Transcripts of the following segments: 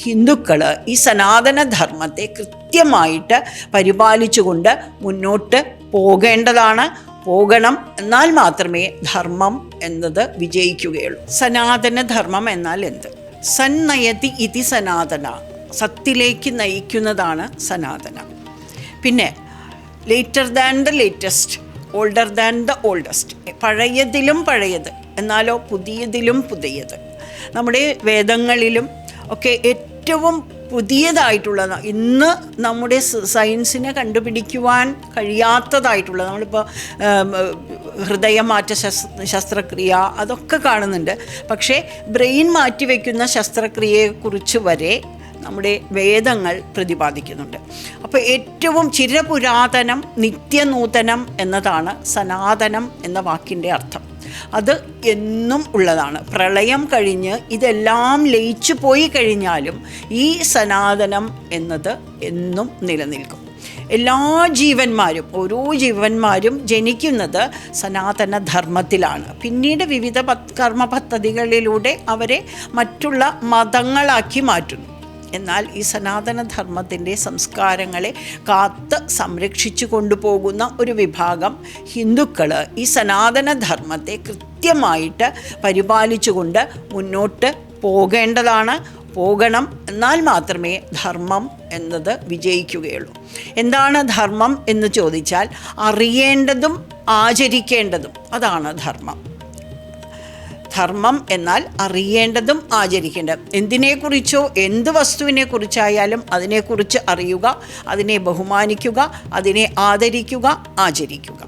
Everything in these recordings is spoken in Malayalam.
ഹിന്ദുക്കൾ ഈ സനാതനധർമ്മത്തെ കൃത്യമായിട്ട് പരിപാലിച്ചുകൊണ്ട് മുന്നോട്ട് പോകണം. എന്നാൽ മാത്രമേ ധർമ്മം എന്നത് വിജയിക്കുകയുള്ളൂ. സനാതനധർമ്മം എന്നാൽ എന്ത്? സന്നയതി ഇതി സനാതന, സത്തിലേക്ക് നയിക്കുന്നതാണ് സനാതന. പിന്നെ later than the latest, older than the oldest, പഴയതിലും പഴയത് എന്നാലോ പുതിയതിലും പുതിയത്. നമ്മുടെ വേദങ്ങളിലും ഒക്കെ ഏറ്റവും പുതിയതായിട്ടുള്ള, ഇന്ന് നമ്മുടെ സയൻസിനെ കണ്ടുപിടിക്കുവാൻ കഴിയാത്തതായിട്ടുള്ള, നമ്മളിപ്പോൾ ഹൃദയമാറ്റ ശസ്ത്രക്രിയ അതൊക്കെ കാണുന്നുണ്ട്. പക്ഷേ ബ്രെയിൻ മാറ്റിവെക്കുന്ന ശസ്ത്രക്രിയയെക്കുറിച്ച് വരെ നമ്മുടെ വേദങ്ങൾ പ്രതിപാദിക്കുന്നുണ്ട്. അപ്പോൾ ഏറ്റവും ചിരപുരാതനം, നിത്യനൂതനം എന്നതാണ് സനാതനം എന്ന വാക്കിൻ്റെ അർത്ഥം. അത് എന്നും ഉള്ളതാണ്. പ്രളയം കഴിഞ്ഞ് ഇതെല്ലാം ലയിച്ചു പോയി കഴിഞ്ഞാലും ഈ സനാതനം എന്നത് എന്നും നിലനിൽക്കും. എല്ലാ ജീവന്മാരും, ഓരോ ജീവന്മാരും ജനിക്കുന്നത് സനാതനധർമ്മത്തിലാണ്. പിന്നീട് വിവിധ കർമ്മ പദ്ധതികളിലൂടെ അവരെ മറ്റുള്ള മതങ്ങളാക്കി മാറ്റുന്നു. എന്നാൽ ഈ സനാതനധർമ്മത്തിൻ്റെ സംസ്കാരങ്ങളെ കാത്ത് സംരക്ഷിച്ചു കൊണ്ടുപോകുന്ന ഒരു വിഭാഗം ഹിന്ദുക്കൾ ഈ സനാതനധർമ്മത്തെ കൃത്യമായിട്ട് പരിപാലിച്ചുകൊണ്ട് മുന്നോട്ട് പോകണം. എന്നാൽ മാത്രമേ ധർമ്മം എന്നത് വിജയിക്കുകയുള്ളൂ. എന്താണ് ധർമ്മം എന്ന് ചോദിച്ചാൽ അറിയേണ്ടതും ആചരിക്കേണ്ടതും, അതാണ് ധർമ്മം. ധർമ്മം എന്നാൽ അറിയേണ്ടതും ആചരിക്കേണ്ടതും. എന്തിനെക്കുറിച്ചോ എന്ത് വസ്തുവിനെക്കുറിച്ചായാലും അതിനെക്കുറിച്ച് അറിയുക, അതിനെ ബഹുമാനിക്കുക, അതിനെ ആദരിക്കുക, ആചരിക്കുക.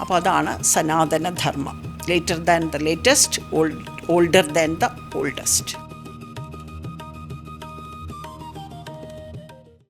അപ്പോൾ അതാണ് Sanatana Dharma. Later than the latest, older than the oldest.